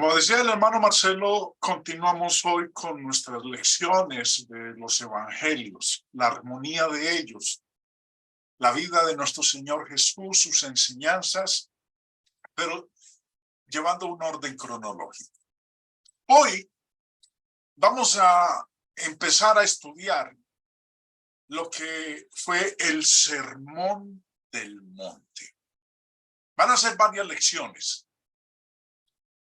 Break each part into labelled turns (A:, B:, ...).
A: Como decía el hermano Marcelo, continuamos hoy con nuestras lecciones de los evangelios, la armonía de ellos, la vida de nuestro Señor Jesús, sus enseñanzas, pero llevando un orden cronológico. Hoy vamos a empezar a estudiar lo que fue el Sermón del Monte. Van a ser varias lecciones.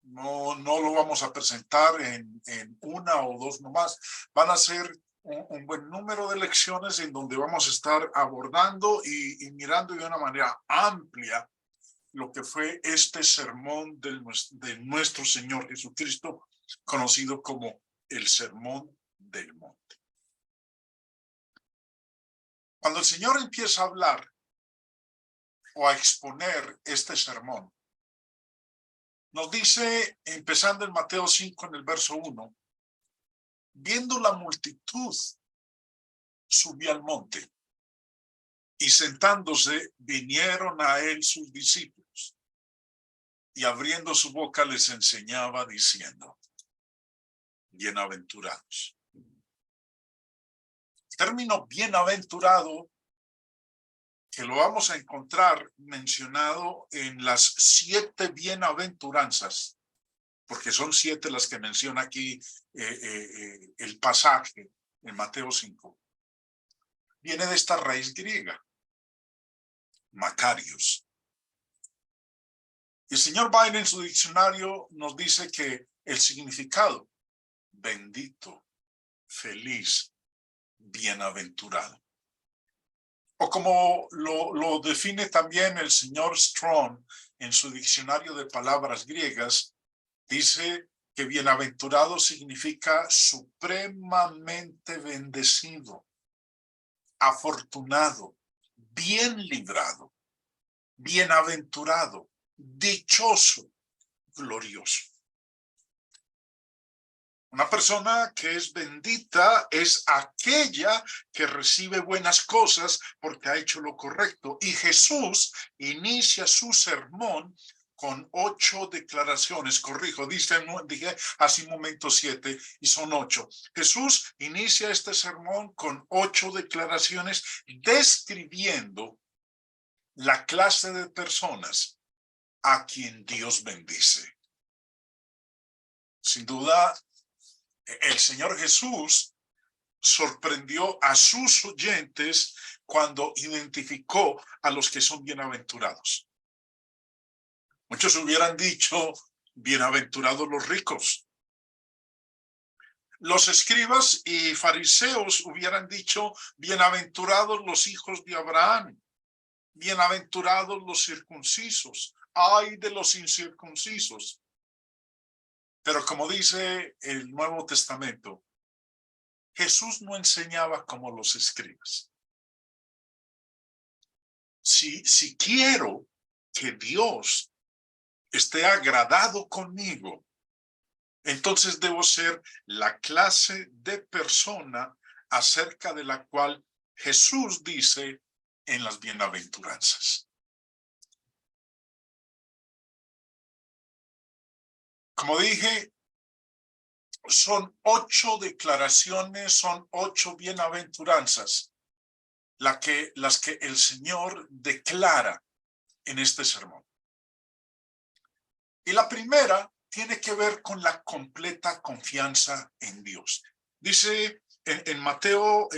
A: No lo vamos a presentar en una o dos nomás. Van a ser un buen número de lecciones en donde vamos a estar abordando y mirando de una manera amplia lo que fue este sermón de nuestro Señor Jesucristo, conocido como el Sermón del Monte. Cuando el Señor empieza a hablar o a exponer este sermón, nos dice, empezando en Mateo 5, en el verso 1, viendo la multitud, subió al monte, y sentándose, vinieron a él sus discípulos, y abriendo su boca les enseñaba, diciendo, bienaventurados. El término bienaventurado, que lo vamos a encontrar mencionado en las 7 bienaventuranzas, porque son 7 las que menciona aquí el pasaje en Mateo 5, viene de esta raíz griega, Macarios. Y el señor Biden en su diccionario nos dice que el significado, bendito, feliz, bienaventurado. O como lo define también el señor Strong en su diccionario de palabras griegas, dice que bienaventurado significa supremamente bendecido, afortunado, bien librado, bienaventurado, dichoso, glorioso. Una persona que es bendita es aquella que recibe buenas cosas porque ha hecho lo correcto. Y Jesús inicia su sermón con 8 declaraciones. Corrijo, dije hace un momento 7 y son 8. Jesús inicia este sermón con 8 declaraciones describiendo la clase de personas a quien Dios bendice. Sin duda, el Señor Jesús sorprendió a sus oyentes cuando identificó a los que son bienaventurados. Muchos hubieran dicho, bienaventurados los ricos. Los escribas y fariseos hubieran dicho, bienaventurados los hijos de Abraham, bienaventurados los circuncisos, ay de los incircuncisos. Pero como dice el Nuevo Testamento, Jesús no enseñaba como los escribas. Si quiero que Dios esté agradado conmigo, entonces debo ser la clase de persona acerca de la cual Jesús dice en las bienaventuranzas. Como dije, son 8 declaraciones, son 8 bienaventuranzas las que el Señor declara en este sermón. Y la primera tiene que ver con la completa confianza en Dios. Dice en Mateo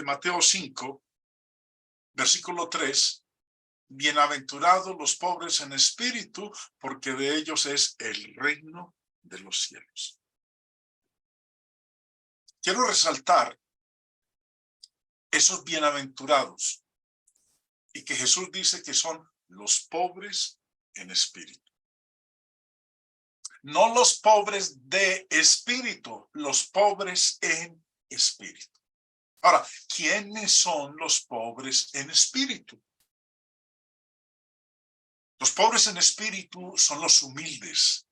A: 5, versículo 3, bienaventurados los pobres en espíritu, porque de ellos es el reino de los cielos. Quiero resaltar esos bienaventurados y que Jesús dice que son los pobres en espíritu. No los pobres de espíritu, los pobres en espíritu. Ahora, ¿quiénes son los pobres en espíritu? Los pobres en espíritu son los humildes.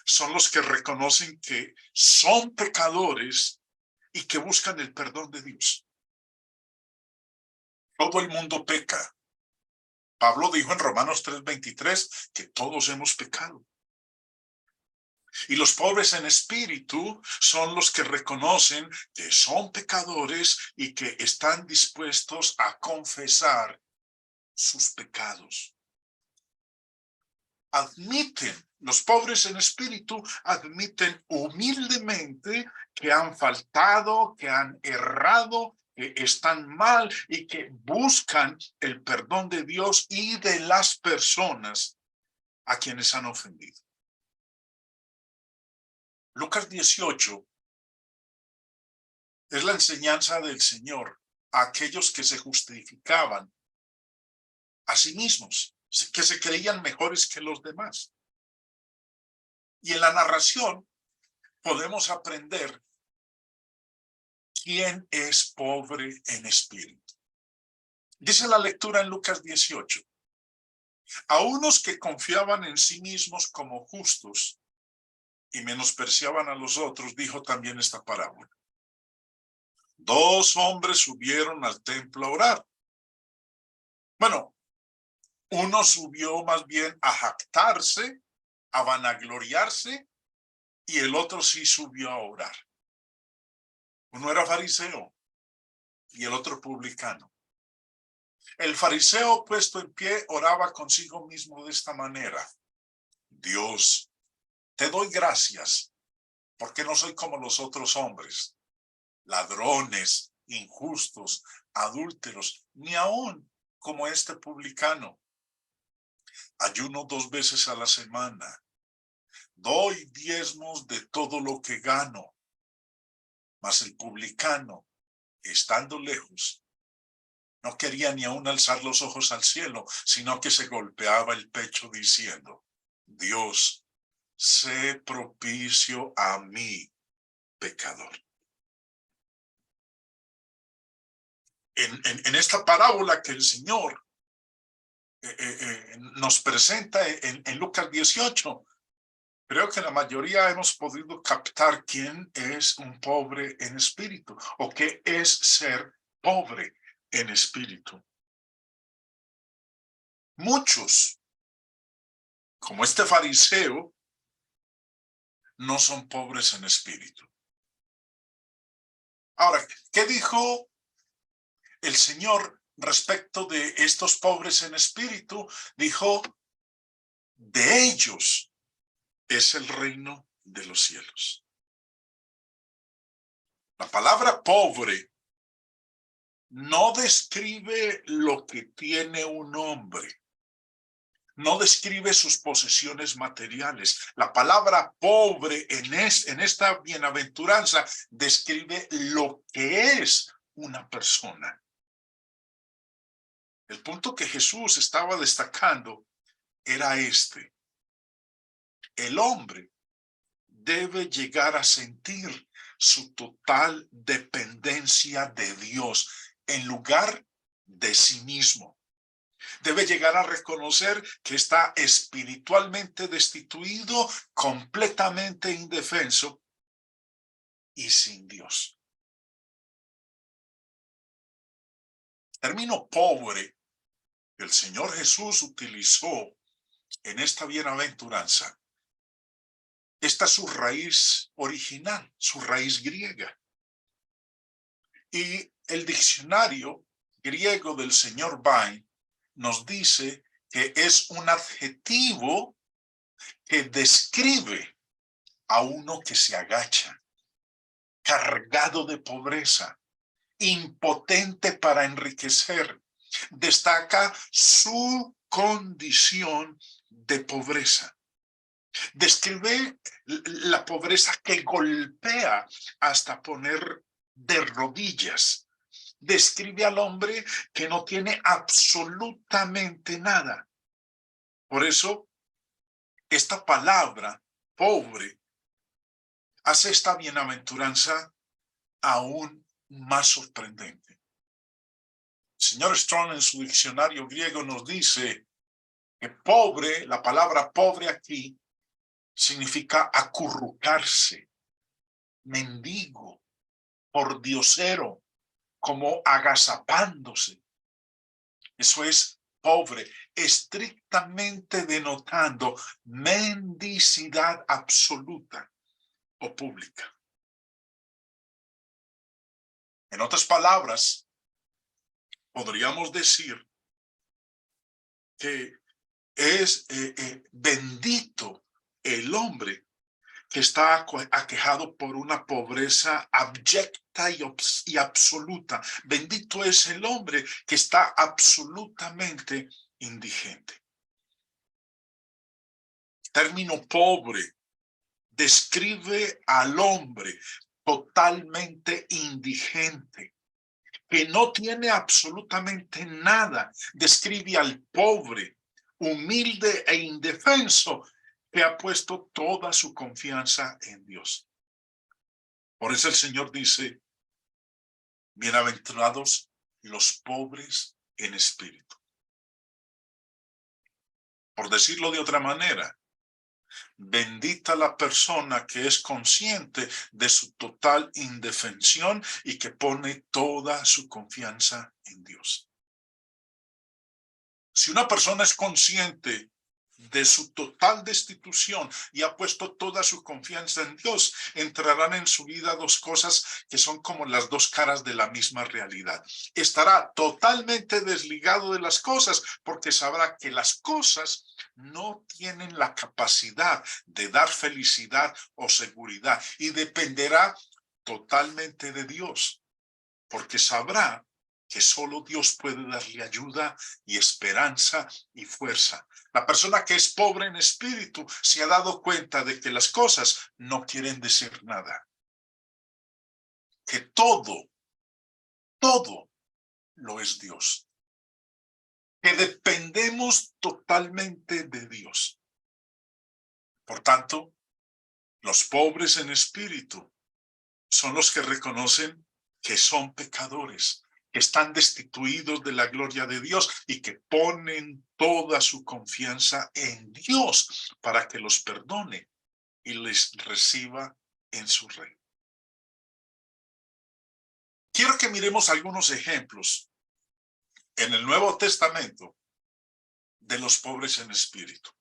A: Son los que reconocen que son pecadores y que buscan el perdón de Dios. Todo el mundo peca. Pablo dijo en Romanos 3:23 que todos hemos pecado. Y los pobres en espíritu son los que reconocen que son pecadores y que están dispuestos a confesar sus pecados. Los pobres en espíritu admiten humildemente que han faltado, que han errado, que están mal y que buscan el perdón de Dios y de las personas a quienes han ofendido. Lucas 18 es la enseñanza del Señor a aquellos que se justificaban a sí mismos, que se creían mejores que los demás. Y en la narración podemos aprender quién es pobre en espíritu. Dice la lectura en Lucas 18. A unos que confiaban en sí mismos como justos y menospreciaban a los otros, dijo también esta parábola. Dos hombres subieron al templo a orar. Bueno, uno subió más bien a jactarse, a vanagloriarse, y el otro sí subió a orar. Uno era fariseo y el otro publicano. El fariseo puesto en pie oraba consigo mismo de esta manera. Dios, te doy gracias porque no soy como los otros hombres, ladrones, injustos, adúlteros, ni aún como este publicano. Ayuno 2 veces a la semana. Doy diezmos de todo lo que gano. Mas el publicano, estando lejos, no quería ni aún alzar los ojos al cielo, sino que se golpeaba el pecho diciendo, Dios, sé propicio a mí, pecador. En esta parábola que el Señor nos presenta en Lucas 18, creo que la mayoría hemos podido captar quién es un pobre en espíritu o qué es ser pobre en espíritu. Muchos, como este fariseo, no son pobres en espíritu. Ahora, ¿qué dijo el Señor respecto de estos pobres en espíritu? Dijo, de ellos es el reino de los cielos. La palabra pobre no describe lo que tiene un hombre. No describe sus posesiones materiales. La palabra pobre en esta bienaventuranza describe lo que es una persona. El punto que Jesús estaba destacando era este. El hombre debe llegar a sentir su total dependencia de Dios en lugar de sí mismo. Debe llegar a reconocer que está espiritualmente destituido, completamente indefenso y sin Dios. El término pobre que el Señor Jesús utilizó en esta bienaventuranza, esta es su raíz original, su raíz griega. Y el diccionario griego del señor Vine nos dice que es un adjetivo que describe a uno que se agacha, cargado de pobreza, impotente para enriquecer. Destaca su condición de pobreza. Describe la pobreza que golpea hasta poner de rodillas. Describe al hombre que no tiene absolutamente nada. Por eso, esta palabra, pobre, hace esta bienaventuranza aún más sorprendente. El señor Strong en su diccionario griego nos dice que pobre, la palabra pobre aquí, significa acurrucarse, mendigo, pordiosero, como agazapándose. Eso es pobre, estrictamente denotando mendicidad absoluta o pública. En otras palabras, podríamos decir que es bendito el hombre que está aquejado por una pobreza abyecta y absoluta. Bendito es el hombre que está absolutamente indigente. El término pobre describe al hombre totalmente indigente, que no tiene absolutamente nada. Describe al pobre, humilde e indefenso, que ha puesto toda su confianza en Dios. Por eso el Señor dice, bienaventurados los pobres en espíritu. Por decirlo de otra manera, bendita la persona que es consciente de su total indefensión y que pone toda su confianza en Dios. Si una persona es consciente de su total destitución y ha puesto toda su confianza en Dios, entrarán en su vida dos cosas que son como las dos caras de la misma realidad. Estará totalmente desligado de las cosas porque sabrá que las cosas no tienen la capacidad de dar felicidad o seguridad y dependerá totalmente de Dios, porque sabrá que solo Dios puede darle ayuda y esperanza y fuerza. La persona que es pobre en espíritu se ha dado cuenta de que las cosas no quieren decir nada. Que todo lo es Dios. Que dependemos totalmente de Dios. Por tanto, los pobres en espíritu son los que reconocen que son pecadores, que están destituidos de la gloria de Dios y que ponen toda su confianza en Dios para que los perdone y les reciba en su reino. Quiero que miremos algunos ejemplos en el Nuevo Testamento de los pobres en espíritu.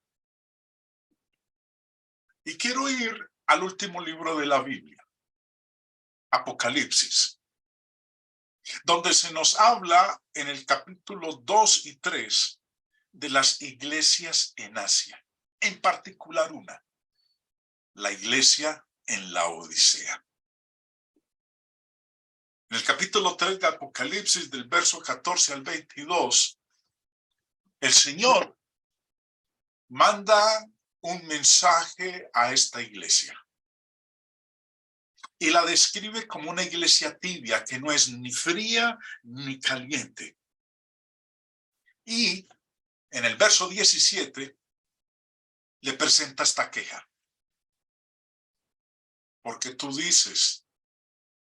A: Y quiero ir al último libro de la Biblia, Apocalipsis, donde se nos habla en el capítulo 2 y 3 de las iglesias en Asia, en particular una, la iglesia en la Odisea. En el capítulo 3 de Apocalipsis, del verso 14 al 22, el Señor manda un mensaje a esta iglesia y la describe como una iglesia tibia, que no es ni fría ni caliente. Y en el verso 17 le presenta esta queja. Porque tú dices,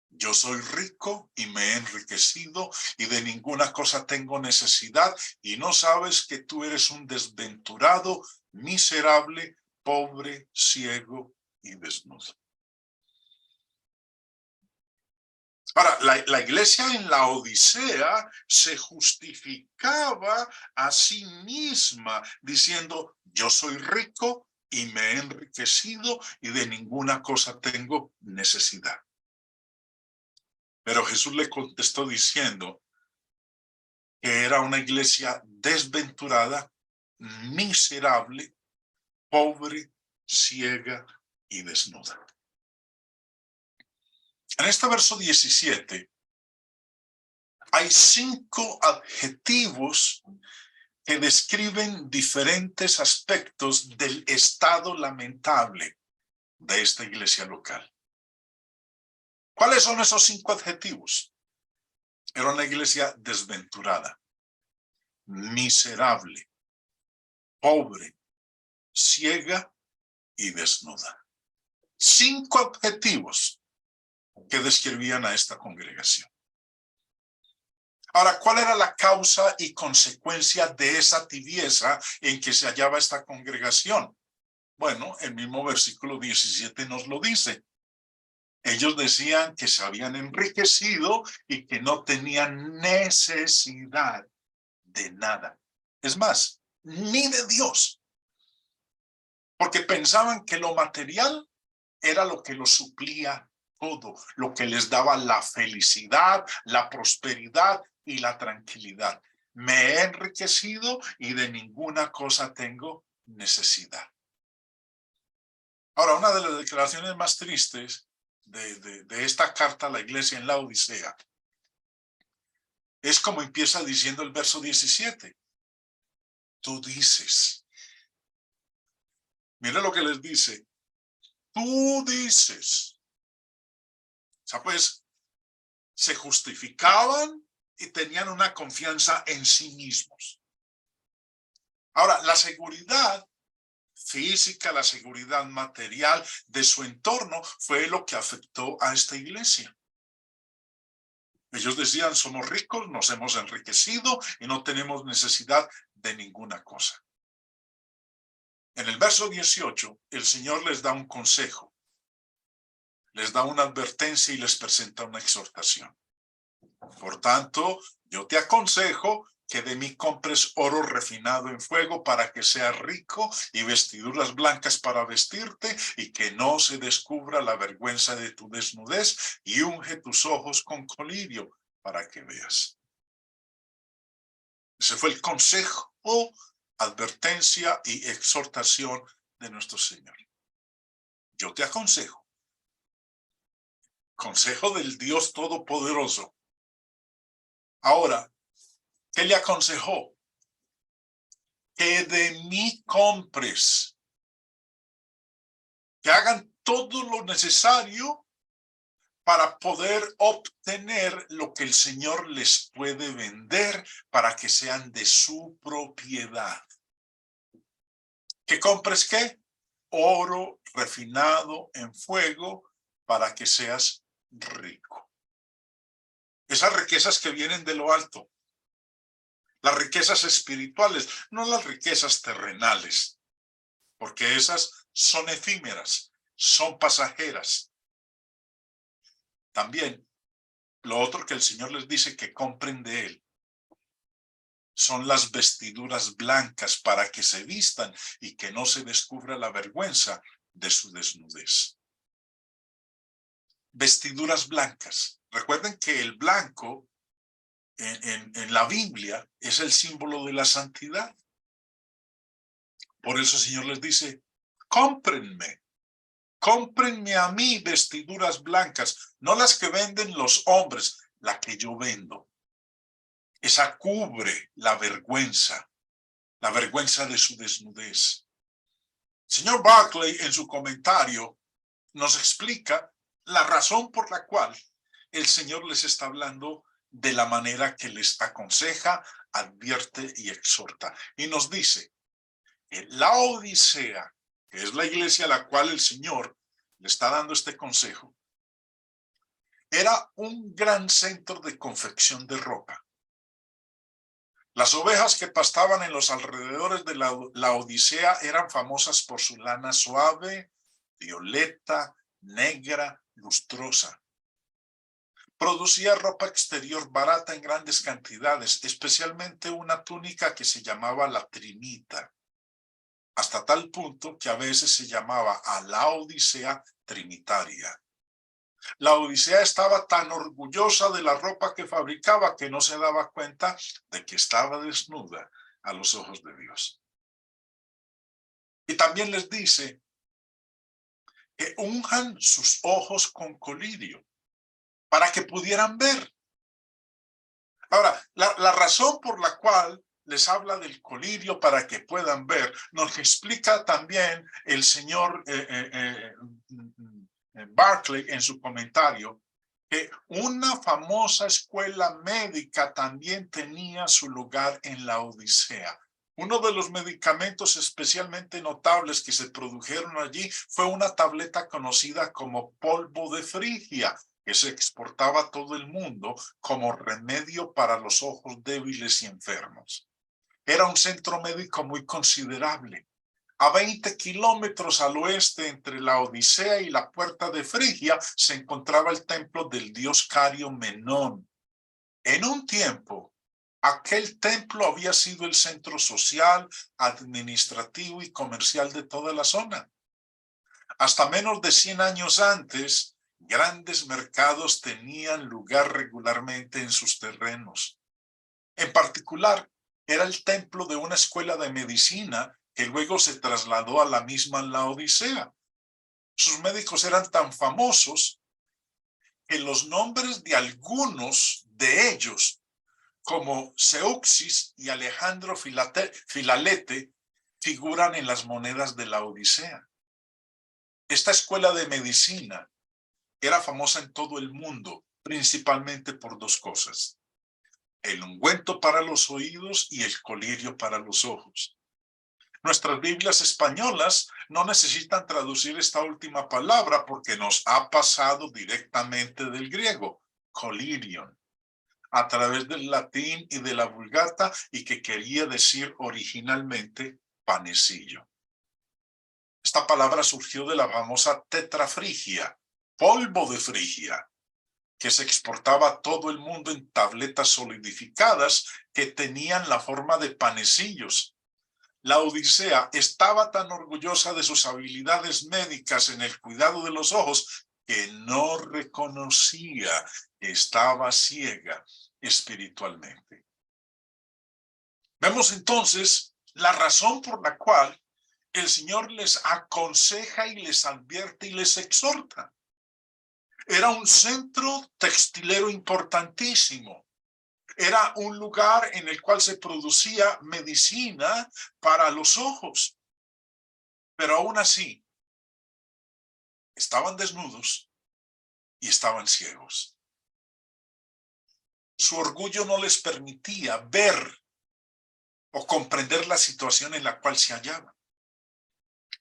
A: yo soy rico y me he enriquecido y de ninguna cosa tengo necesidad, y no sabes que tú eres un desventurado, miserable, pobre, ciego y desnudo. Ahora, la iglesia en la Odisea se justificaba a sí misma diciendo, yo soy rico y me he enriquecido y de ninguna cosa tengo necesidad. Pero Jesús le contestó diciendo que era una iglesia desventurada, miserable, pobre, ciega y desnuda. En este verso 17 hay 5 adjetivos que describen diferentes aspectos del estado lamentable de esta iglesia local. ¿Cuáles son esos 5 adjetivos? Era una iglesia desventurada, miserable, pobre, ciega y desnuda. 5 adjetivos que describían a esta congregación. Ahora, ¿cuál era la causa y consecuencia de esa tibieza en que se hallaba esta congregación? Bueno, el mismo versículo 17 nos lo dice. Ellos decían que se habían enriquecido y que no tenían necesidad de nada. Es más, ni de Dios, porque pensaban que lo material era lo que lo suplía todo, lo que les daba la felicidad, la prosperidad y la tranquilidad. Me he enriquecido y de ninguna cosa tengo necesidad. Ahora, una de las declaraciones más tristes de esta carta a la iglesia en la Odisea es como empieza diciendo el verso 17. Tú dices. Mira lo que les dice. Tú dices. O sea, pues, se justificaban y tenían una confianza en sí mismos. Ahora, la seguridad física, la seguridad material de su entorno fue lo que afectó a esta iglesia. Ellos decían, somos ricos, nos hemos enriquecido y no tenemos necesidad de ninguna cosa. En el verso 18, el Señor les da un consejo, les da una advertencia y les presenta una exhortación. Por tanto, yo te aconsejo que de mí compres oro refinado en fuego para que seas rico y vestiduras blancas para vestirte y que no se descubra la vergüenza de tu desnudez y unge tus ojos con colirio para que veas. Ese fue el consejo, advertencia y exhortación de nuestro Señor. Yo te aconsejo, consejo del Dios Todopoderoso. Ahora, ¿qué le aconsejó? Que de mí compres, que hagan todo lo necesario para poder obtener lo que el Señor les puede vender para que sean de su propiedad. ¿Que compres qué? Oro refinado en fuego para que seas rico. Esas riquezas que vienen de lo alto. Las riquezas espirituales, no las riquezas terrenales, porque esas son efímeras, son pasajeras. También, lo otro que el Señor les dice que compren de Él son las vestiduras blancas para que se vistan y que no se descubra la vergüenza de su desnudez. Vestiduras blancas. Recuerden que el blanco en la Biblia es el símbolo de la santidad. Por eso el Señor les dice, cómprenme a mí vestiduras blancas, no las que venden los hombres, la que yo vendo. Esa cubre la vergüenza de su desnudez. Señor Barclay, en su comentario, nos explica la razón por la cual el Señor les está hablando de la manera que les aconseja, advierte y exhorta. Y nos dice que la Odisea, que es la iglesia a la cual el Señor le está dando este consejo, era un gran centro de confección de ropa. Las ovejas que pastaban en los alrededores de la Odisea eran famosas por su lana suave, violeta, negra, lustrosa. Producía ropa exterior barata en grandes cantidades, especialmente una túnica que se llamaba la trinita, hasta tal punto que a veces se llamaba a la Odisea trinitaria. La Odisea estaba tan orgullosa de la ropa que fabricaba que no se daba cuenta de que estaba desnuda a los ojos de Dios. Y también les dice que unjan sus ojos con colirio para que pudieran ver. Ahora, la razón por la cual les habla del colirio para que puedan ver, nos explica también el señor Barclay en su comentario, que una famosa escuela médica también tenía su lugar en la Odisea. Uno de los medicamentos especialmente notables que se produjeron allí fue una tableta conocida como polvo de Frigia, que se exportaba a todo el mundo como remedio para los ojos débiles y enfermos. Era un centro médico muy considerable. A 20 kilómetros al oeste, entre la Odisea y la puerta de Frigia, se encontraba el templo del dios Cario Menón. En un tiempo, Aquel templo había sido el centro social, administrativo y comercial de toda la zona. Hasta menos de 100 años antes, grandes mercados tenían lugar regularmente en sus terrenos. En particular, era el templo de una escuela de medicina que luego se trasladó a la misma Laodicea. Sus médicos eran tan famosos que los nombres de algunos de ellos, como Zeuxis y Alejandro Filalete, figuran en las monedas de la Odisea. Esta escuela de medicina era famosa en todo el mundo, principalmente por dos cosas: el ungüento para los oídos y el colirio para los ojos. Nuestras Biblias españolas no necesitan traducir esta última palabra porque nos ha pasado directamente del griego, colirion, a través del latín y de la Vulgata, y que quería decir originalmente panecillo. Esta palabra surgió de la famosa tetrafrigia, polvo de Frigia, que se exportaba a todo el mundo en tabletas solidificadas que tenían la forma de panecillos. La Odisea estaba tan orgullosa de sus habilidades médicas en el cuidado de los ojos que no reconocía que estaba ciega espiritualmente. Vemos entonces la razón por la cual el Señor les aconseja y les advierte y les exhorta. Era un centro textilero importantísimo. Era un lugar en el cual se producía medicina para los ojos. Pero aún así, estaban desnudos y estaban ciegos. Su orgullo no les permitía ver o comprender la situación en la cual se hallaban.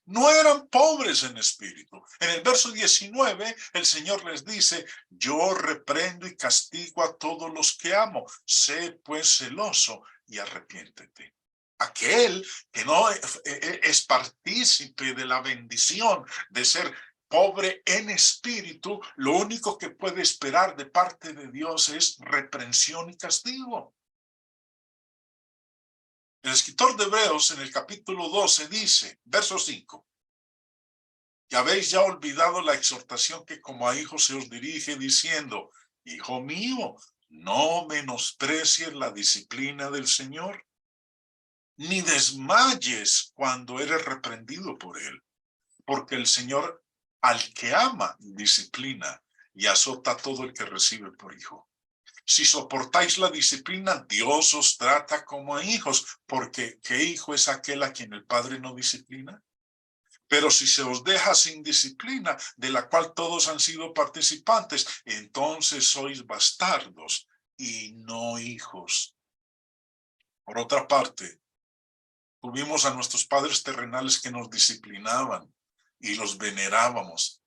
A: No eran pobres en espíritu. En el verso 19, el Señor les dice: yo reprendo y castigo a todos los que amo. Sé pues celoso y arrepiéntete. Aquel que no es partícipe de la bendición de ser pobre en espíritu, lo único que puede esperar de parte de Dios es reprensión y castigo. El escritor de Hebreos en el capítulo 12 dice, verso 5, que habéis ya olvidado la exhortación que como a hijos se os dirige, diciendo: hijo mío, no menosprecies la disciplina del Señor, ni desmayes cuando eres reprendido por él, porque el Señor al que ama disciplina y azota a todo el que recibe por hijo. Si soportáis la disciplina, Dios os trata como a hijos, porque ¿qué hijo es aquel a quien el Padre no disciplina? Pero si se os deja sin disciplina, de la cual todos han sido participantes, entonces sois bastardos y no hijos. Por otra parte, tuvimos a nuestros padres terrenales que nos disciplinaban y los venerábamos.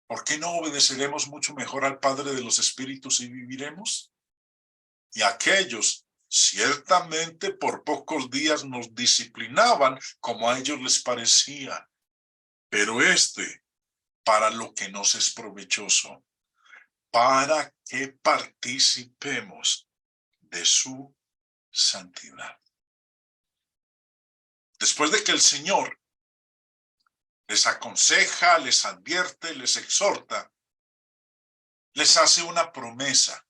A: ¿Por qué no obedeceremos mucho mejor al Padre de los Espíritus y viviremos? Y aquellos ciertamente por pocos días nos disciplinaban como a ellos les parecía, pero para lo que nos es provechoso, para que participemos de su santidad. Después de que el Señor les aconseja, les advierte, les exhorta, les hace una promesa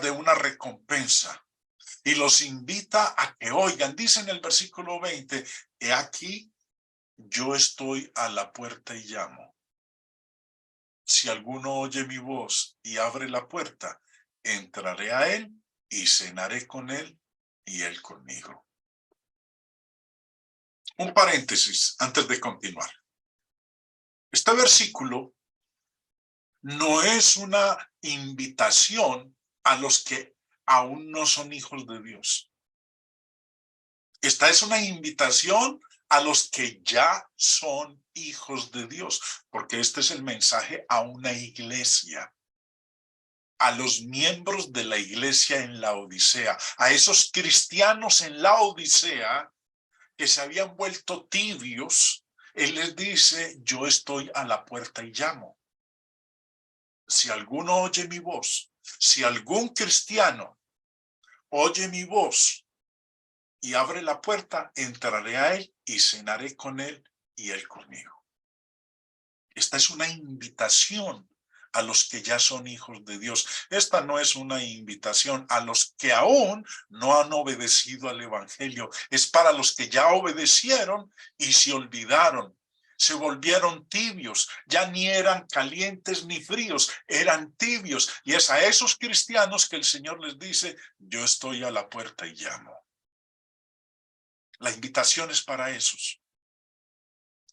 A: de una recompensa, y los invita a que oigan. Dice en el versículo 20, he aquí, yo estoy a la puerta y llamo. Si alguno oye mi voz y abre la puerta, entraré a él y cenaré con él y él conmigo. Un paréntesis antes de continuar. Este versículo no es una invitación a los que aún no son hijos de Dios. Esta es una invitación a los que ya son hijos de Dios, porque este es el mensaje a una iglesia, a los miembros de la iglesia en la Odisea, a esos cristianos en la Odisea que se habían vuelto tibios. Él les dice: yo estoy a la puerta y llamo. Si alguno oye mi voz si algún cristiano oye mi voz y abre la puerta, entraré a él y cenaré con él y él conmigo. Esta es una invitación a los que ya son hijos de Dios. Esta no es una invitación a los que aún no han obedecido al evangelio. Es para los que ya obedecieron y se olvidaron. Se volvieron tibios, ya ni eran calientes ni fríos, eran tibios. Y es a esos cristianos que el Señor les dice, yo estoy a la puerta y llamo. La invitación es para esos.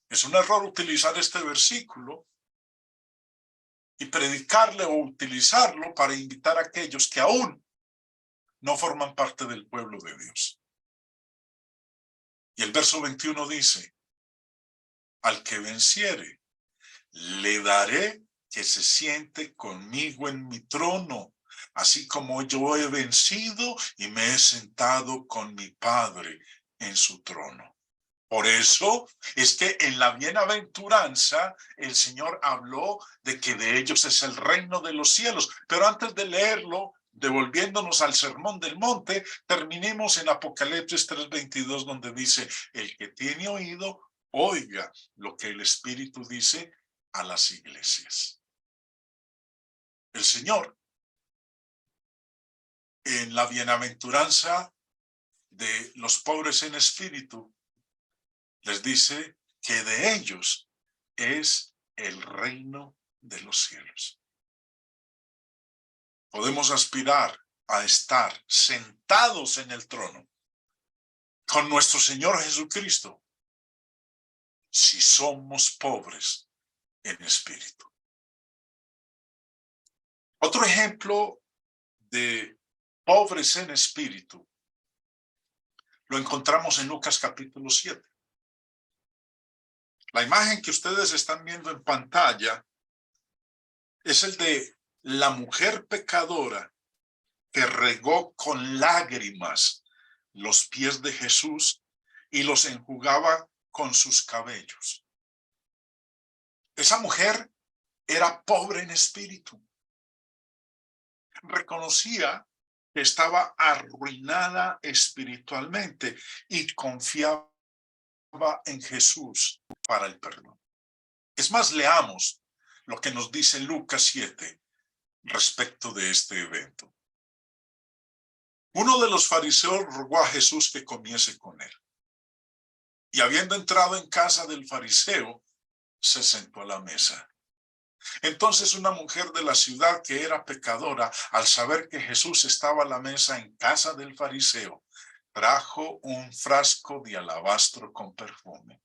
A: Es un error utilizar este versículo y predicarle o utilizarlo para invitar a aquellos que aún no forman parte del pueblo de Dios. Y el verso 21 dice, al que venciere, le daré que se siente conmigo en mi trono, así como yo he vencido y me he sentado con mi Padre en su trono. Por eso es que en la bienaventuranza el Señor habló de que de ellos es el reino de los cielos. Pero antes de leerlo, devolviéndonos al sermón del monte, terminemos en Apocalipsis 3:22, donde dice, el que tiene oído, oiga lo que el Espíritu dice a las iglesias. El Señor, en la bienaventuranza de los pobres en espíritu, les dice que de ellos es el reino de los cielos. Podemos aspirar a estar sentados en el trono con nuestro Señor Jesucristo si somos pobres en espíritu. Otro ejemplo de pobres en espíritu lo encontramos en Lucas capítulo 7. La imagen que ustedes están viendo en pantalla es el de la mujer pecadora que regó con lágrimas los pies de Jesús y los enjugaba con sus cabellos. Esa mujer era pobre en espíritu. Reconocía que estaba arruinada espiritualmente y confiaba en Jesús para el perdón. Es más, leamos lo que nos dice Lucas 7 respecto de este evento. Uno de los fariseos rogó a Jesús que comiese con él. Y habiendo entrado en casa del fariseo, se sentó a la mesa. Entonces una mujer de la ciudad que era pecadora, al saber que Jesús estaba a la mesa en casa del fariseo, trajo un frasco de alabastro con perfume.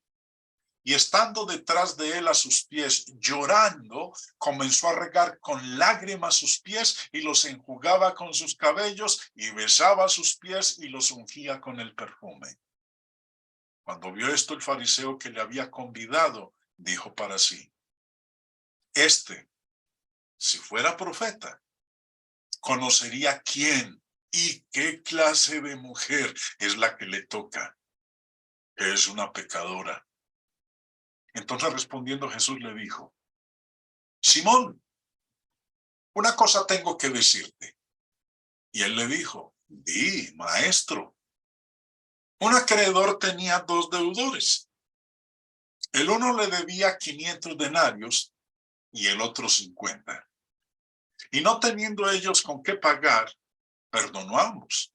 A: Y estando detrás de él a sus pies, llorando, comenzó a regar con lágrimas sus pies y los enjugaba con sus cabellos y besaba sus pies y los ungía con el perfume. Cuando vio esto el fariseo que le había convidado, dijo para sí, si fuera profeta, conocería quién y qué clase de mujer es la que le toca. Es una pecadora. Entonces respondiendo Jesús le dijo, Simón, una cosa tengo que decirte. Y él le dijo, di, maestro. Un acreedor tenía 2 deudores. El uno le debía 500 denarios y el otro 50. Y no teniendo ellos con qué pagar, perdonó a ambos.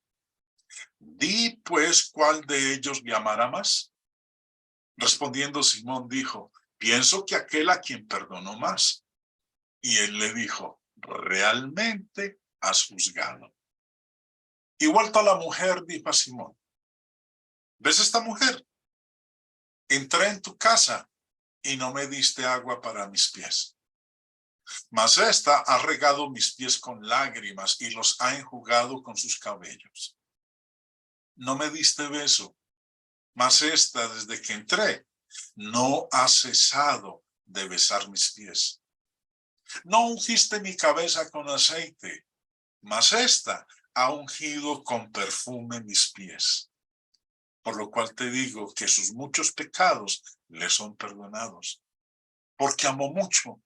A: Di pues cuál de ellos le amará más. Respondiendo Simón dijo, pienso que aquel a quien perdonó más. Y él le dijo, realmente has juzgado. Y vuelto a la mujer, dijo a Simón, ¿ves esta mujer? Entré en tu casa y no me diste agua para mis pies. Mas esta ha regado mis pies con lágrimas y los ha enjugado con sus cabellos. No me diste beso, mas esta desde que entré no ha cesado de besar mis pies. No ungiste mi cabeza con aceite, mas esta ha ungido con perfume mis pies. Por lo cual te digo que sus muchos pecados le son perdonados, porque amó mucho.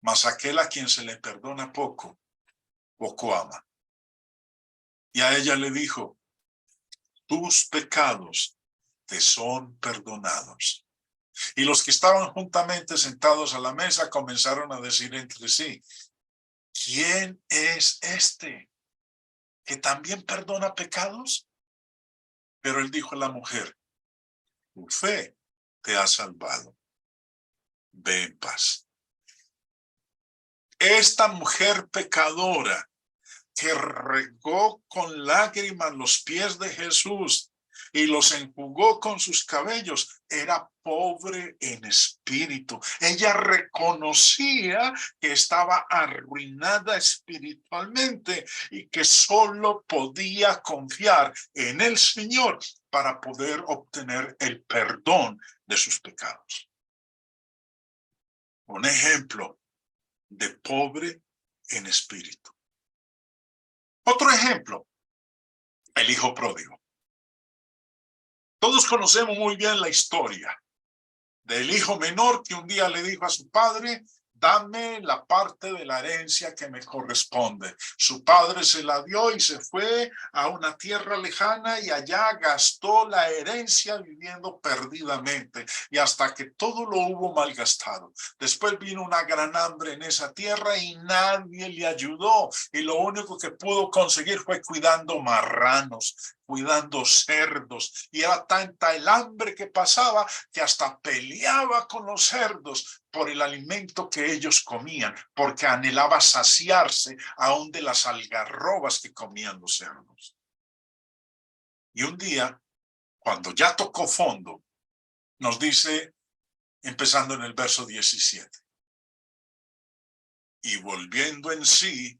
A: Mas aquel a quien se le perdona poco, poco ama. Y a ella le dijo, tus pecados te son perdonados. Y los que estaban juntamente sentados a la mesa comenzaron a decir entre sí, ¿quién es este que también perdona pecados? Pero él dijo a la mujer, tu fe te ha salvado. Ve en paz. Esta mujer pecadora que regó con lágrimas los pies de Jesús y los enjugó con sus cabellos, era pobre en espíritu. Ella reconocía que estaba arruinada espiritualmente y que solo podía confiar en el Señor para poder obtener el perdón de sus pecados. Un ejemplo de pobre en espíritu. Otro ejemplo, el hijo pródigo. Todos conocemos muy bien la historia del hijo menor que un día le dijo a su padre, dame la parte de la herencia que me corresponde. Su padre se la dio y se fue a una tierra lejana y allá gastó la herencia viviendo perdidamente y hasta que todo lo hubo malgastado. Después vino una gran hambre en esa tierra y nadie le ayudó y lo único que pudo conseguir fue cuidando marranos, cuidando cerdos, y era tanta el hambre que pasaba que hasta peleaba con los cerdos por el alimento que ellos comían, porque anhelaba saciarse aún de las algarrobas que comían los cerdos. Y un día, cuando ya tocó fondo, nos dice, empezando en el verso 17, y volviendo en sí,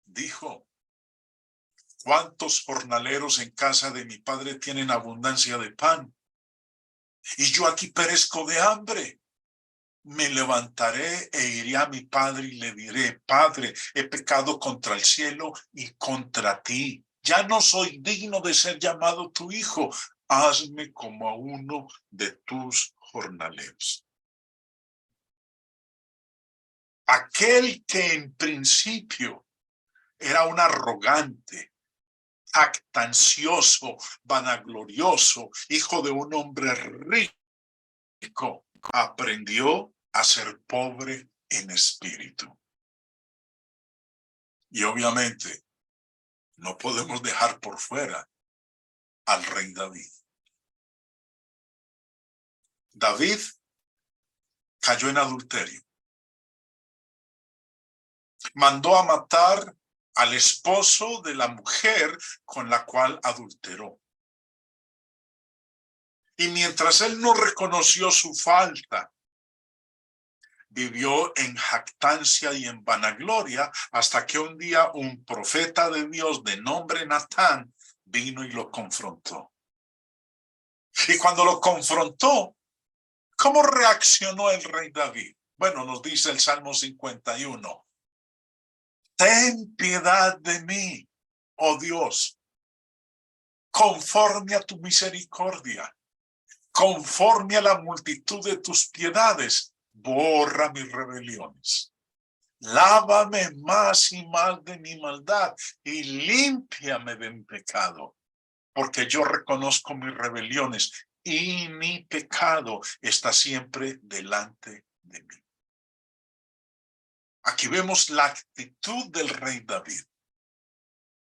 A: dijo, ¿cuántos jornaleros en casa de mi padre tienen abundancia de pan? Y yo aquí perezco de hambre. Me levantaré e iré a mi padre y le diré, Padre, he pecado contra el cielo y contra ti. Ya no soy digno de ser llamado tu hijo. Hazme como a uno de tus jornaleros. Aquel que en principio era un arrogante, jactancioso, vanaglorioso, hijo de un hombre rico, aprendió a ser pobre en espíritu. Y obviamente no podemos dejar por fuera al rey David. David cayó en adulterio. Mandó a matar al esposo de la mujer con la cual adulteró. Y mientras él no reconoció su falta, vivió en jactancia y en vanagloria hasta que un día un profeta de Dios de nombre Natán vino y lo confrontó. Y cuando lo confrontó, ¿cómo reaccionó el rey David? Bueno, nos dice el Salmo 51. Ten piedad de mí, oh Dios, conforme a tu misericordia, conforme a la multitud de tus piedades, borra mis rebeliones. Lávame más y más de mi maldad y límpiame de mi pecado, porque yo reconozco mis rebeliones y mi pecado está siempre delante de mí. Aquí vemos la actitud del rey David.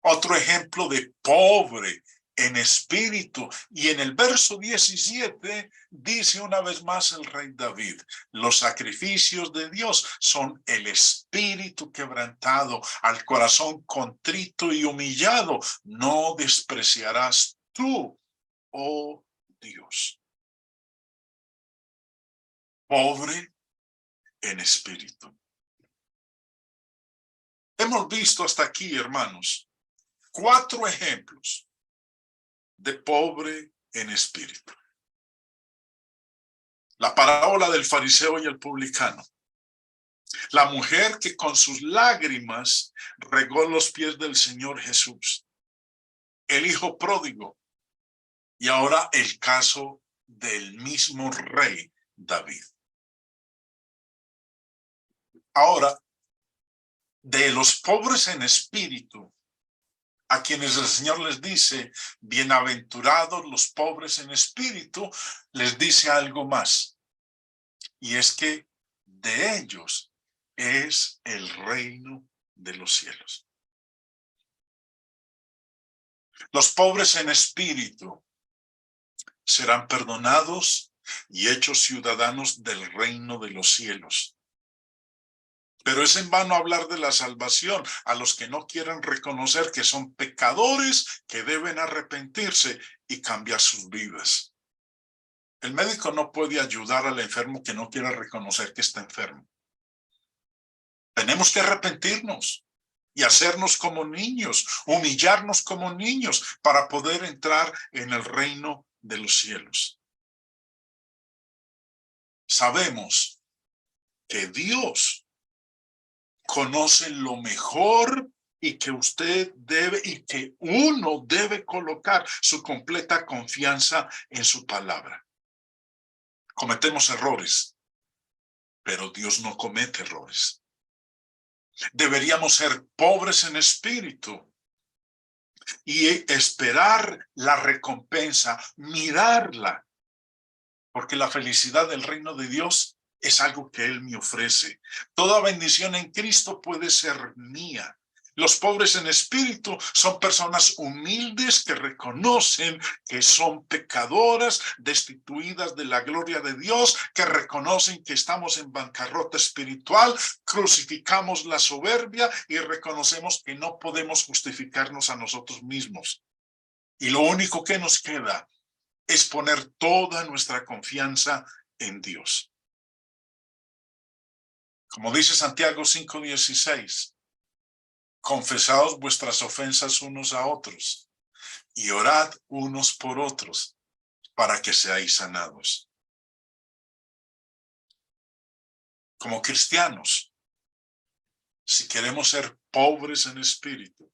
A: Otro ejemplo de pobre en espíritu. Y en el verso 17 dice una vez más el rey David, los sacrificios de Dios son el espíritu quebrantado, al corazón contrito y humillado. No despreciarás tú, oh Dios. Pobre en espíritu. Hemos visto hasta aquí, hermanos, 4 ejemplos de pobre en espíritu. La parábola del fariseo y el publicano. La mujer que con sus lágrimas regó los pies del Señor Jesús. El hijo pródigo. Y ahora el caso del mismo rey David. Ahora, de los pobres en espíritu, a quienes el Señor les dice, bienaventurados los pobres en espíritu, les dice algo más. Y es que de ellos es el reino de los cielos. Los pobres en espíritu serán perdonados y hechos ciudadanos del reino de los cielos. Pero es en vano hablar de la salvación a los que no quieren reconocer que son pecadores, que deben arrepentirse y cambiar sus vidas. El médico no puede ayudar al enfermo que no quiere reconocer que está enfermo. Tenemos que arrepentirnos y hacernos como niños, humillarnos como niños para poder entrar en el reino de los cielos. Sabemos que Dios conoce lo mejor y que usted debe y que uno debe colocar su completa confianza en su palabra. Cometemos errores, pero Dios no comete errores. Deberíamos ser pobres en espíritu y esperar la recompensa, mirarla, porque la felicidad del reino de Dios es algo que Él me ofrece. Toda bendición en Cristo puede ser mía. Los pobres en espíritu son personas humildes que reconocen que son pecadoras, destituidas de la gloria de Dios, que reconocen que estamos en bancarrota espiritual, crucificamos la soberbia y reconocemos que no podemos justificarnos a nosotros mismos. Y lo único que nos queda es poner toda nuestra confianza en Dios. Como dice Santiago 5:16, confesaos vuestras ofensas unos a otros y orad unos por otros para que seáis sanados. Como cristianos, si queremos ser pobres en espíritu,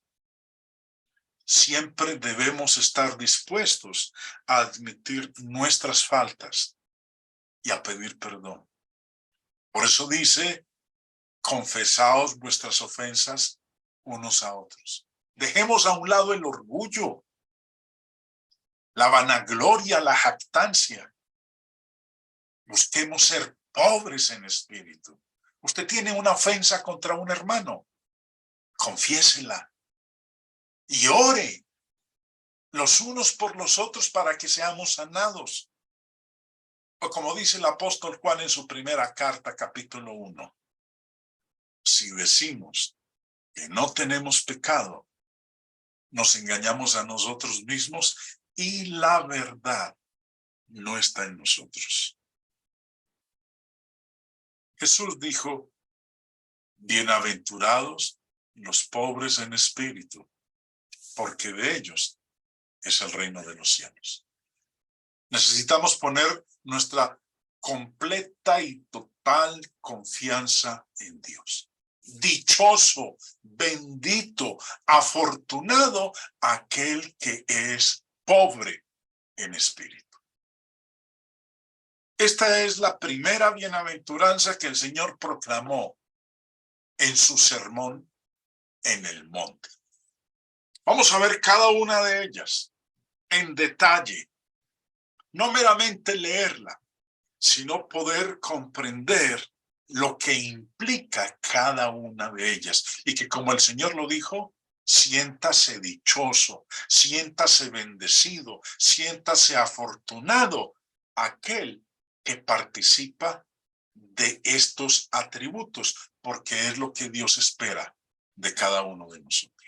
A: siempre debemos estar dispuestos a admitir nuestras faltas y a pedir perdón. Por eso dice, confesaos vuestras ofensas unos a otros. Dejemos a un lado el orgullo, la vanagloria, la jactancia. Busquemos ser pobres en espíritu. Usted tiene una ofensa contra un hermano, confiésela y ore los unos por los otros para que seamos sanados. O como dice el apóstol Juan en su primera carta, capítulo 1, si decimos que no tenemos pecado, nos engañamos a nosotros mismos y la verdad no está en nosotros. Jesús dijo, bienaventurados los pobres en espíritu, porque de ellos es el reino de los cielos. Necesitamos poner nuestra completa y total confianza en Dios. Dichoso, bendito, afortunado aquel que es pobre en espíritu. Esta es la primera bienaventuranza que el Señor proclamó en su sermón en el monte. Vamos a ver cada una de ellas en detalle. No meramente leerla, sino poder comprender lo que implica cada una de ellas. Y que como el Señor lo dijo, siéntase dichoso, siéntase bendecido, siéntase afortunado aquel que participa de estos atributos, porque es lo que Dios espera de cada uno de nosotros.